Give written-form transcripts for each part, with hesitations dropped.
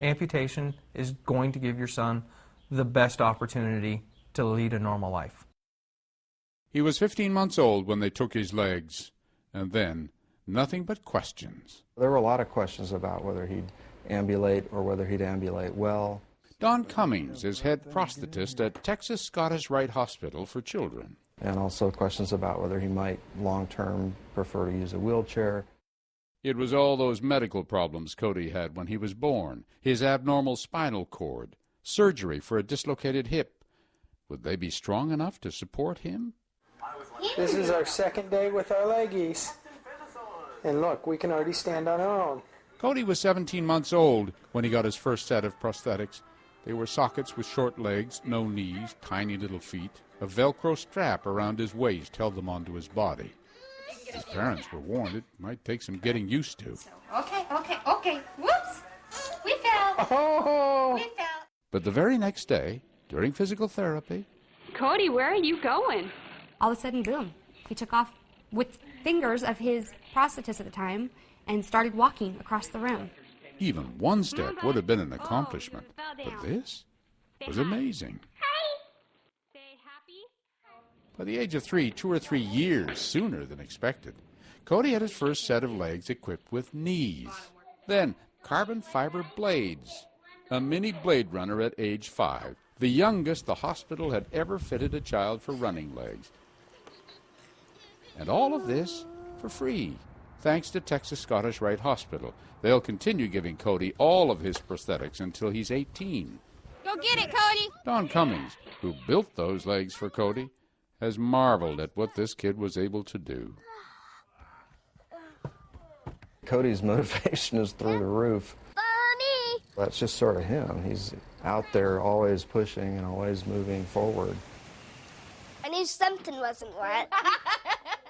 Amputation is going to give your son the best opportunity to lead a normal life. He was 15 months old when they took his legs, and then nothing but questions. There were a lot of questions about whether he'd ambulate or whether he'd ambulate well. Don Cummings is head prosthetist at Texas Scottish Rite Hospital for Children. And also questions about whether he might long-term prefer to use a wheelchair. It was all those medical problems Cody had when he was born, his abnormal spinal cord, surgery for a dislocated hip. Would they be strong enough to support him? This is our second day with our leggies. And look, we can already stand on our own. Cody was 17 months old when he got his first set of prosthetics. They were sockets with short legs, no knees, tiny little feet. A Velcro strap around his waist held them onto his body. His parents were warned it might take some getting used to. Okay. Whoops! We fell. Oh! We fell. But the very next day, during physical therapy... Cody, where are you going? All of a sudden, boom, he took off with fingers of his prosthetist at the time and started walking across the room. Even one step would have been an accomplishment, but this was amazing. By the age of 3, 2 or 3 years sooner than expected, Cody had his first set of legs equipped with knees. Then carbon fiber blades. A mini Blade Runner at age 5, the youngest the hospital had ever fitted a child for running legs. And all of this for free, thanks to Texas Scottish Rite Hospital. They'll continue giving Cody all of his prosthetics until he's 18. Go get it, Cody! Don Cummings, who built those legs for Cody, has marveled at what this kid was able to do. Cody's motivation is through the roof. Follow me! That's just sort of him. He's out there always pushing and always moving forward. I knew something wasn't right.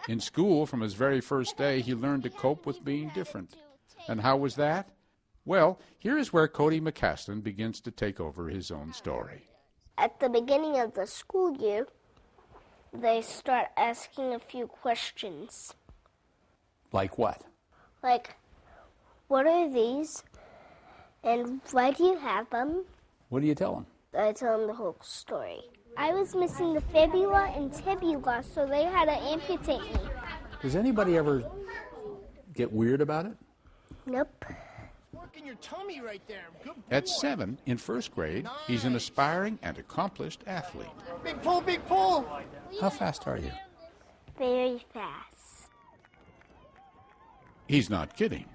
In school, from his very first day, he learned to cope with being different. And how was that? Well, here is where Cody McCaslin begins to take over his own story. At the beginning of the school year, they start asking a few questions. Like what? Like, what are these? And why do you have them? What do you tell them? I tell them the whole story. I was missing the fibula and tibula, so they had to amputate me. Does anybody ever get weird about it? Nope. Working your tummy right there. Good boy. At 7, in first grade, he's an aspiring and accomplished athlete. Big pull, big pull. How fast are you? Very fast. He's not kidding.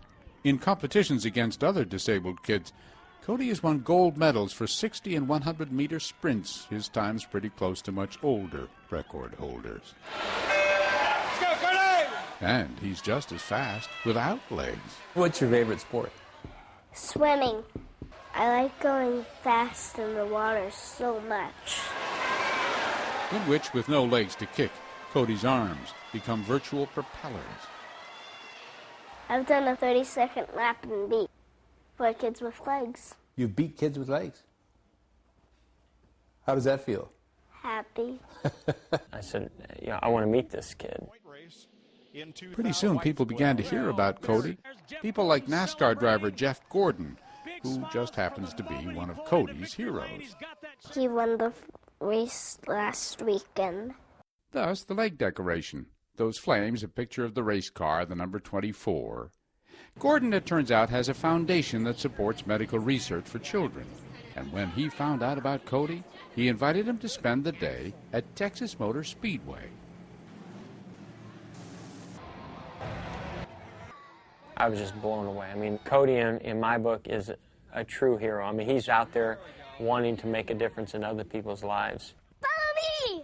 In competitions against other disabled kids, Cody has won gold medals for 60 and 100-meter sprints. His time's pretty close to much older record holders. Let's go, Cody! And he's just as fast without legs. What's your favorite sport? Swimming. I like going fast in the water so much. In which, with no legs to kick, Cody's arms become virtual propellers. I've done a 30-second lap and beat for kids with legs. You beat kids with legs? How does that feel? Happy. I said, I want to meet this kid. Pretty soon people began to hear about Cody. People like NASCAR driver Jeff Gordon, who just happens to be one of Cody's heroes. He won the race last weekend. Thus, the leg decoration. Those flames, a picture of the race car, the number 24. Gordon, it turns out, has a foundation that supports medical research for children. And when he found out about Cody, he invited him to spend the day at Texas Motor Speedway. I was just blown away. I mean, Cody, in my book, is a true hero. I mean, he's out there wanting to make a difference in other people's lives. Follow me!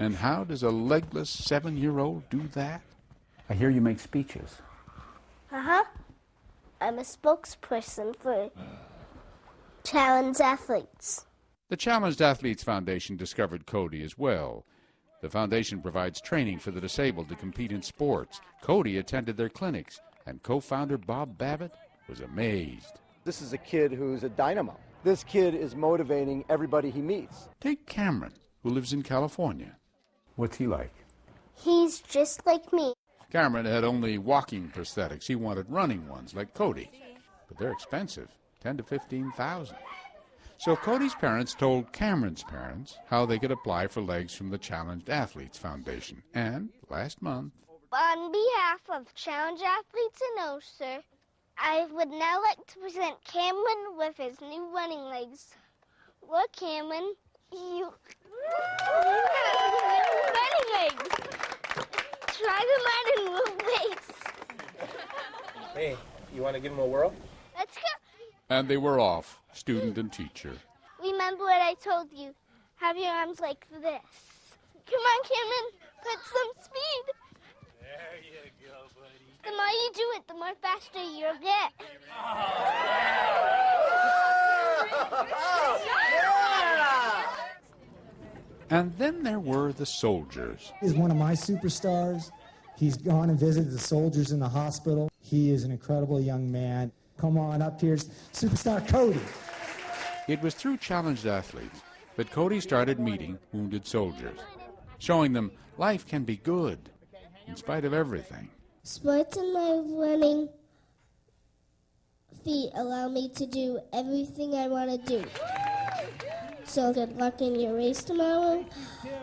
And how does a legless 7-year-old do that? I hear you make speeches. Uh-huh. I'm a spokesperson for challenged athletes. The Challenged Athletes Foundation discovered Cody as well. The foundation provides training for the disabled to compete in sports. Cody attended their clinics, and co-founder Bob Babbitt was amazed. This is a kid who's a dynamo. This kid is motivating everybody he meets. Take Cameron, who lives in California. What's he like? He's just like me. Cameron had only walking prosthetics. He wanted running ones, like Cody. But they're expensive. 10 to 15,000. So Cody's parents told Cameron's parents how they could apply for legs from the Challenged Athletes Foundation. And last month, on behalf of Challenge Athletes in Oster, I would now like to present Cameron with his new running legs. Look, Cameron, you have new running legs. Try them out in little ways. Hey, you want to give him a whirl? Let's go. and they were off, student and teacher. Remember what I told you. Have your arms like this. Come on, Cameron. Put some speed. There you go, buddy. The more you do it, the more faster you'll get. And then there were the soldiers. He's one of my superstars. He's gone and visited the soldiers in the hospital. He is an incredible young man. Come on up, here's superstar Cody. It was through Challenged Athletes that Cody started meeting wounded soldiers, showing them life can be good in spite of everything. Sports and my running feet allow me to do everything I want to do. So good luck in your race tomorrow,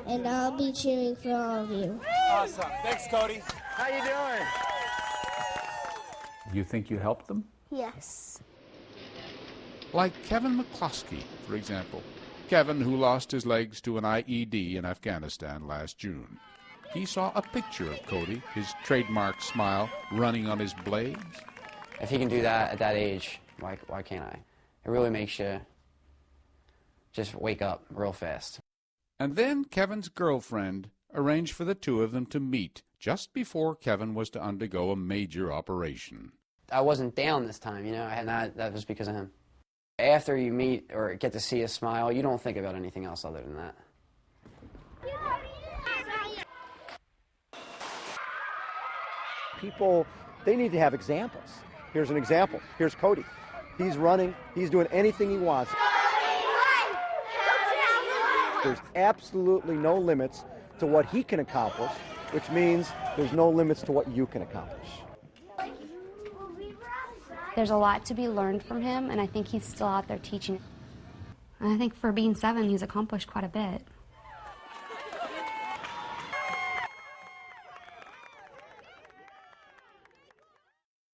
and I'll be cheering for all of you. Awesome. Thanks, Cody. How you doing? You think you helped them? Yes. Like Kevin McCloskey, for example. Kevin, who lost his legs to an IED in Afghanistan last June. He saw a picture of Cody, his trademark smile, running on his blades. If he can do that at that age, why can't I? It really makes you just wake up real fast. And then Kevin's girlfriend arranged for the two of them to meet just before Kevin was to undergo a major operation. I wasn't down this time, that was because of him. After you meet or get to see a smile, you don't think about anything else other than that. People, they need to have examples. Here's an example. Here's Cody. He's running. He's doing anything he wants. There's absolutely no limits to what he can accomplish, which means there's no limits to what you can accomplish. There's a lot to be learned from him, and I think he's still out there teaching. And I think for being 7, he's accomplished quite a bit.